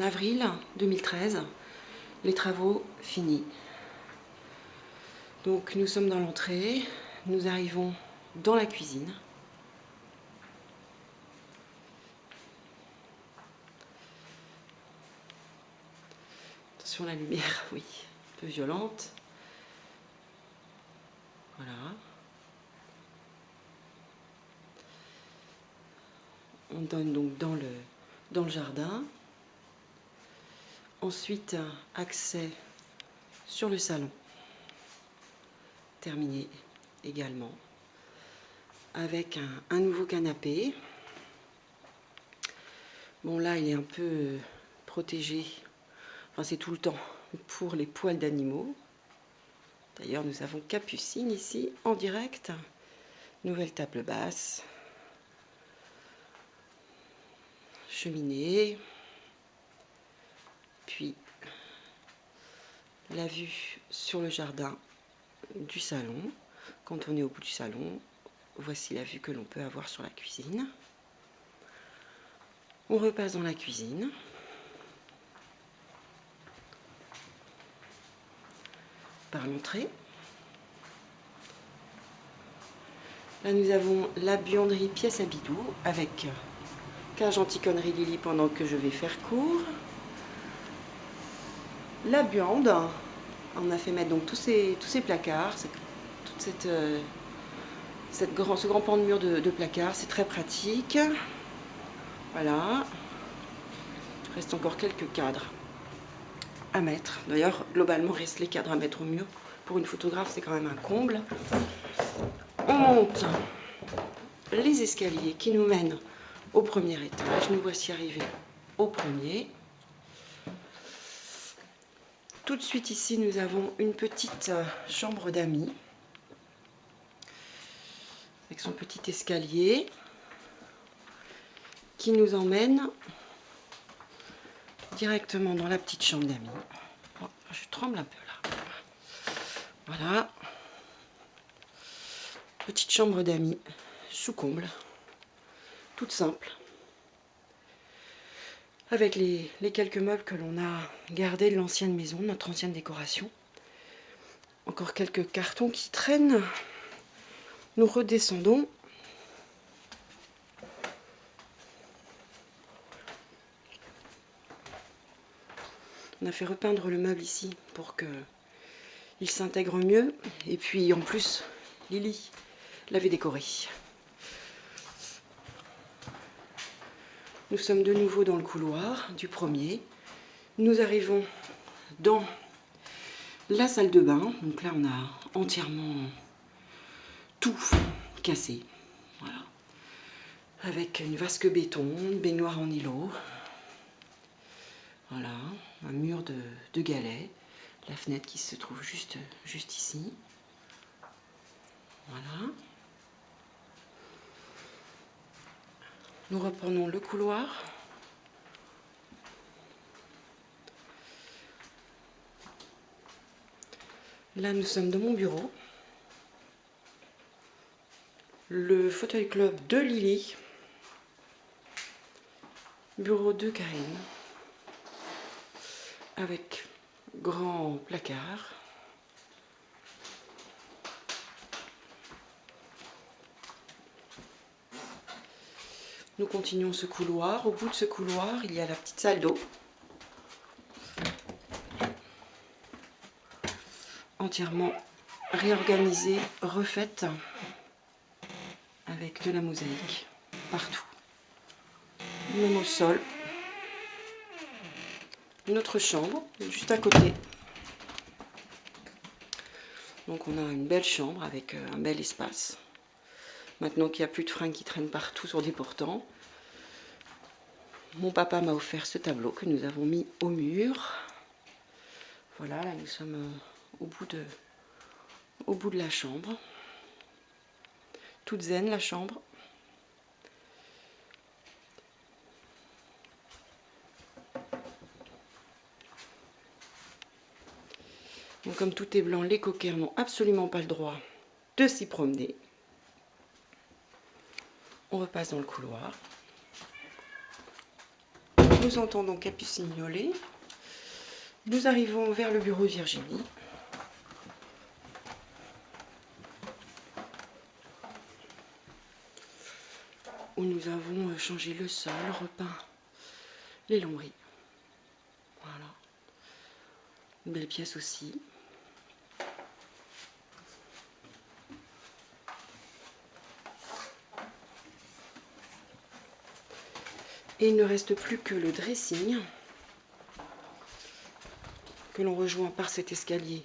avril 2013, les travaux finis. Donc nous sommes dans l'entrée, nous arrivons dans la cuisine. Attention la lumière, oui, un peu violente. Voilà. On donne donc dans le jardin. Ensuite, accès sur le salon. Terminé également. Avec un nouveau canapé. Bon là, il est un peu protégé. Enfin, c'est tout le temps pour les poils d'animaux. D'ailleurs, nous avons Capucine ici en direct. Nouvelle table basse. Cheminée. Puis la vue sur le jardin du salon. Quand on est au bout du salon, voici la vue que l'on peut avoir sur la cuisine. On repasse dans la cuisine. Par l'entrée. Là, nous avons la buanderie pièce à bidou avec cage anti-connerie Lily pendant que je vais faire court. La buande. On a fait mettre donc tous ces placards, toute ce grand pan de mur de placards. C'est très pratique. Voilà. Il reste encore quelques cadres à mettre. D'ailleurs, globalement, il reste les cadres à mettre au mur. Pour une photographe, c'est quand même un comble. On monte les escaliers qui nous mènent au premier étage. Nous voici arrivés au premier. Tout de suite ici, nous avons une petite chambre d'amis avec son petit escalier qui nous emmène directement dans la petite chambre d'amis. Oh, je tremble un peu là. Voilà. Petite chambre d'amis sous comble, toute simple. Avec les quelques meubles que l'on a gardés de l'ancienne maison, notre ancienne décoration. Encore quelques cartons qui traînent. Nous redescendons. On a fait repeindre le meuble ici pour qu'il s'intègre mieux. Et puis en plus, Lily l'avait décoré. Nous sommes de nouveau dans le couloir du premier. Nous arrivons dans la salle de bain. Donc là, on a entièrement tout cassé. Voilà. Avec une vasque béton, une baignoire en îlot. Voilà, un mur de galets. La fenêtre qui se trouve juste ici. Voilà. Nous reprenons le couloir. Là, nous sommes dans mon bureau. Le fauteuil club de Lily. Bureau de Karine. Avec grand placard. Nous continuons ce couloir. Au bout de ce couloir, il y a la petite salle d'eau. Entièrement réorganisée, refaite. Avec de la mosaïque partout. Même au sol. Notre chambre, juste à côté. Donc on a une belle chambre avec un bel espace. Maintenant qu'il n'y a plus de fringues qui traînent partout sur des portants. Mon papa m'a offert ce tableau que nous avons mis au mur. Voilà, là nous sommes au bout de la chambre. Toute zen la chambre. Donc comme tout est blanc, les coquers n'ont absolument pas le droit de s'y promener. On repasse dans le couloir. nous entendons Capucine miauler. Nous arrivons vers le bureau de Virginie. Où nous avons changé le sol, repeint les lambris. Voilà. Une belle pièce aussi. Et il ne reste plus que le dressing, que l'on rejoint par cet escalier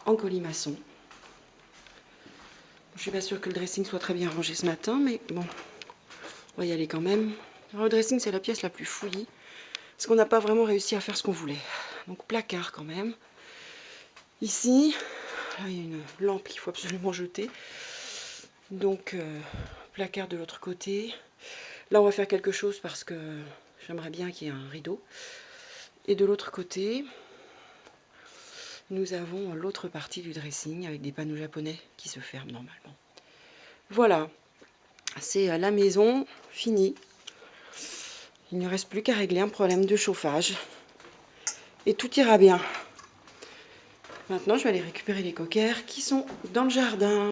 en colimaçon. Je ne suis pas sûre que le dressing soit très bien rangé ce matin, mais bon, on va y aller quand même. Alors, le dressing, c'est la pièce la plus fouillie, parce qu'on n'a pas vraiment réussi à faire ce qu'on voulait. Donc placard quand même. Ici, là, il y a une lampe qu'il faut absolument jeter. Donc placard de l'autre côté. Là, on va faire quelque chose parce que j'aimerais bien qu'il y ait un rideau. Et de l'autre côté, nous avons l'autre partie du dressing avec des panneaux japonais qui se ferment normalement. Voilà, c'est la maison finie. Il ne reste plus qu'à régler un problème de chauffage. Et tout ira bien. Maintenant, je vais aller récupérer les coquères qui sont dans le jardin.